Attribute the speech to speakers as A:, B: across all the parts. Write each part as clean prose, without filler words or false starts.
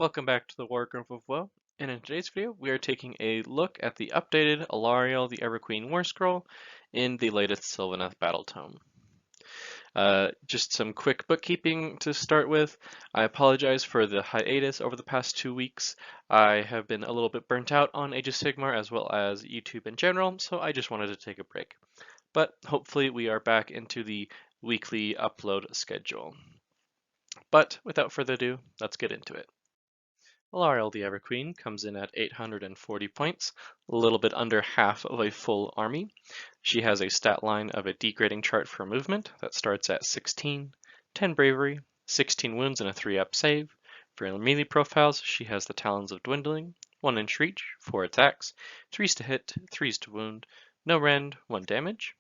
A: Welcome back to the Wargrove of Woe, and in today's video we are taking a look at the updated Alarielle the Everqueen Warscroll in the latest Sylvaneth Battle Tome. Just some quick bookkeeping to start with. I apologize for the hiatus over the past 2 weeks. I have been a little bit burnt out on Age of Sigmar as well as YouTube in general, so I just wanted to take a break. But hopefully we are back into the weekly upload schedule. But without further ado, let's get into it. Alarielle the Everqueen comes in at 840 points, a little bit under half of a full army. She has a stat line of a degrading chart for movement that starts at 16, 10 bravery, 16 wounds and a 3-up save. For melee profiles, she has the Talons of Dwindling, 1 inch reach, 4 attacks, 3s to hit, 3s to wound, no rend, 1 damage.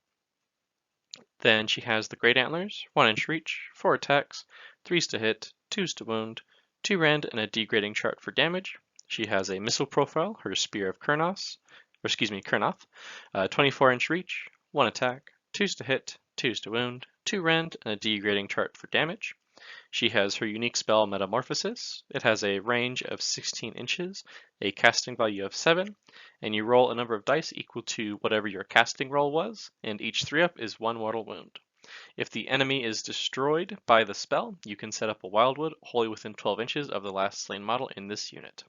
A: Then she has the Great Antlers, 1 inch reach, 4 attacks, 3s to hit, 2s to wound, 2 rend, and a degrading chart for damage. She has a missile profile, her Spear of Kurnoth, 24 inch reach, 1 attack, 2s to hit, 2s to wound, 2 rend, and a degrading chart for damage. She has her unique spell Metamorphosis. It has a range of 16 inches, a casting value of 7, and you roll a number of dice equal to whatever your casting roll was, and each 3-up is 1 mortal wound. If the enemy is destroyed by the spell, you can set up a Wildwood wholly within 12 inches of the last slain model in this unit.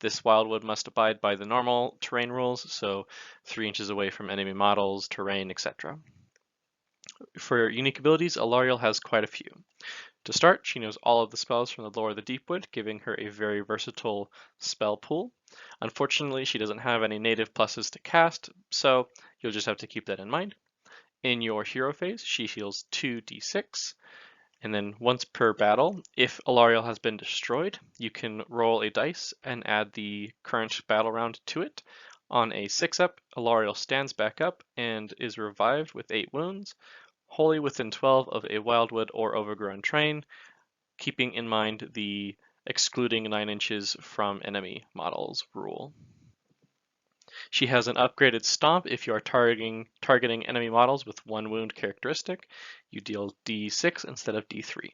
A: This Wildwood must abide by the normal terrain rules, so 3 inches away from enemy models, terrain, etc. For unique abilities, Alarielle has quite a few. To start, she knows all of the spells from the lore of the Deepwood, giving her a very versatile spell pool. Unfortunately, she doesn't have any native pluses to cast, so you'll just have to keep that in mind. In your hero phase, she heals 2d6, and then once per battle, if Alarielle has been destroyed, you can roll a dice and add the current battle round to it. On a 6-up, Alarielle stands back up and is revived with 8 wounds, wholly within 12 of a Wildwood or Overgrown terrain, keeping in mind the excluding 9 inches from enemy models rule. She has an upgraded Stomp if you are targeting enemy models with 1 wound characteristic. You deal d6 instead of d3.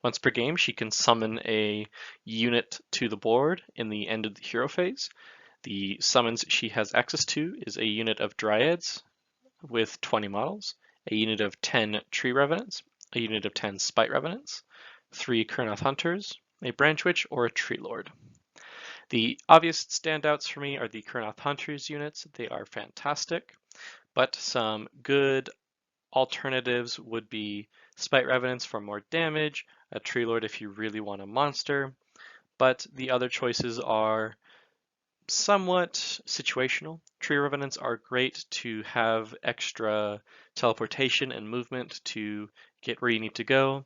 A: Once per game, she can summon a unit to the board in the end of the hero phase. The summons she has access to is a unit of Dryads with 20 models, a unit of 10 Tree Revenants, a unit of 10 Spite Revenants, 3 Kurnoth Hunters, a Branch Witch, or a Tree Lord. The obvious standouts for me are the Kurnoth Hunters units. They are fantastic, but some good alternatives would be Spite Revenants for more damage, a Tree Lord if you really want a monster, but the other choices are somewhat situational. Tree Revenants are great to have extra teleportation and movement to get where you need to go.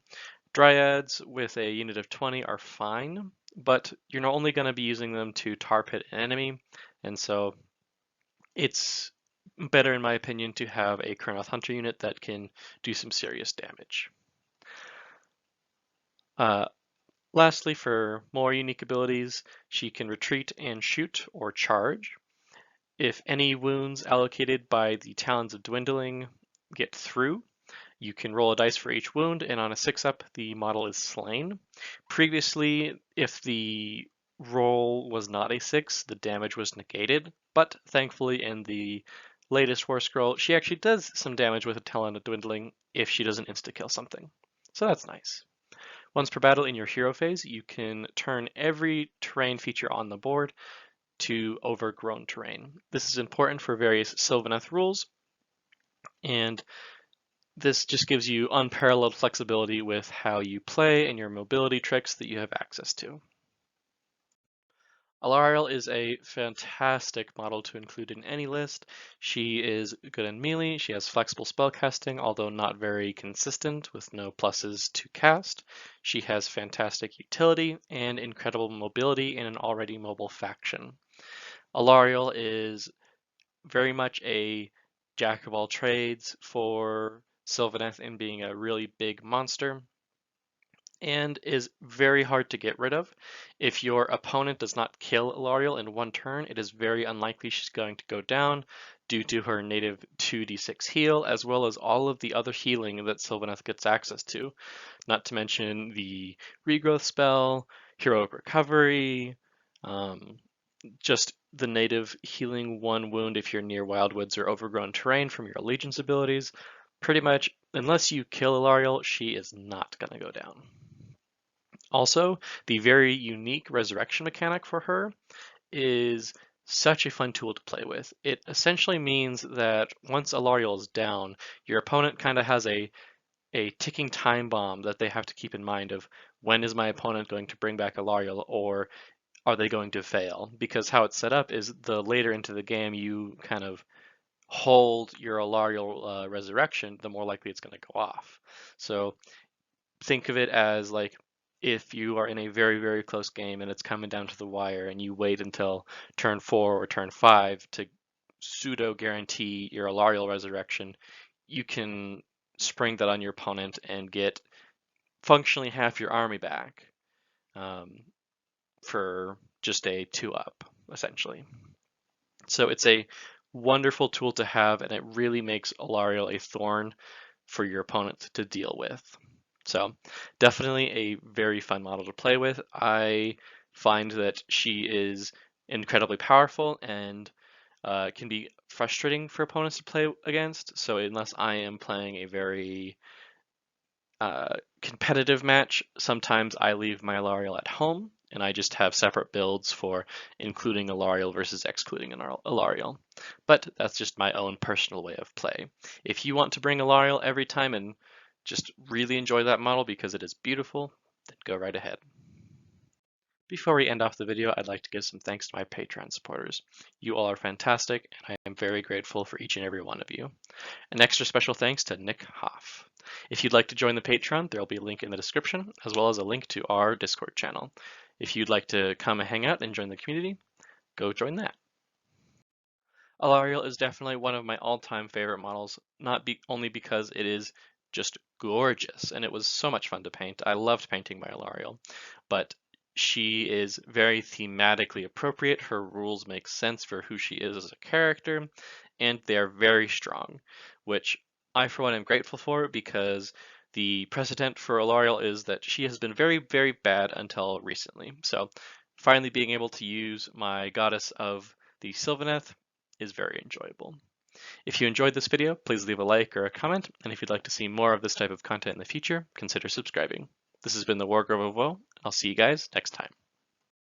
A: Dryads with a unit of 20 are fine, but you're only going to be using them to tar pit an enemy, and so it's better, in my opinion, to have a Kurnoth Hunter unit that can do some serious damage. Lastly, for more unique abilities, she can retreat and shoot or charge. If any wounds allocated by the Talons of Dwindling get through, you can roll a dice for each wound, and on a 6-up, the model is slain. Previously, if the roll was not a 6, the damage was negated, but thankfully in the latest Warscroll, she actually does some damage with a Talon of Dwindling if she doesn't insta-kill something. So that's nice. Once per battle in your hero phase, you can turn every terrain feature on the board to overgrown terrain. This is important for various Sylvaneth rules, and this just gives you unparalleled flexibility with how you play and your mobility tricks that you have access to. Alarielle is a fantastic model to include in any list. She is good in melee, she has flexible spellcasting, although not very consistent with no pluses to cast. She has fantastic utility and incredible mobility in an already mobile faction. Alarielle is very much a jack of all trades for Sylvaneth in being a really big monster, and is very hard to get rid of. If your opponent does not kill Alarielle in one turn, it is very unlikely she's going to go down due to her native 2d6 heal, as well as all of the other healing that Sylvaneth gets access to. Not to mention the regrowth spell, heroic recovery, just the native healing 1 wound if you're near wildwoods or overgrown terrain from your allegiance abilities. Pretty much, unless you kill Alarielle, she is not going to go down. Also, the very unique resurrection mechanic for her is such a fun tool to play with. It essentially means that once Alarielle is down, your opponent kind of has a ticking time bomb that they have to keep in mind of when is my opponent going to bring back Alarielle, or are they going to fail? Because how it's set up is the later into the game you kind of hold your Alarielle resurrection, the more likely it's going to go off. So think of it as like if you are in a very, very close game and it's coming down to the wire and you wait until turn 4 or turn 5 to pseudo guarantee your Alarielle resurrection, you can spring that on your opponent and get functionally half your army back for just a 2-up, essentially. So it's a wonderful tool to have, and it really makes Alarielle a thorn for your opponent to deal with. So definitely a very fun model to play with. I find that she is incredibly powerful and can be frustrating for opponents to play against. So unless I am playing a very competitive match, sometimes I leave my Alarielle at home and I just have separate builds for including Alarielle versus excluding an Alarielle. But that's just my own personal way of play. If you want to bring Alarielle every time and just really enjoy that model because it is beautiful, then go right ahead. Before we end off the video, I'd like to give some thanks to my Patreon supporters. You all are fantastic, and I am very grateful for each and every one of you. An extra special thanks to Nick Hoff. If you'd like to join the Patreon, there will be a link in the description, as well as a link to our Discord channel. If you'd like to come and hang out and join the community, go join that. Alarielle is definitely one of my all-time favorite models, not only because it is just gorgeous, and it was so much fun to paint. I loved painting my Alarielle, but she is very thematically appropriate. Her rules make sense for who she is as a character, and they're very strong, which I, for one, am grateful for because the precedent for Alarielle is that she has been very, very bad until recently. So finally being able to use my goddess of the Sylvaneth is very enjoyable. If you enjoyed this video, please leave a like or a comment, and if you'd like to see more of this type of content in the future, consider subscribing. This has been the Warscroll of Woe. I'll see you guys next time.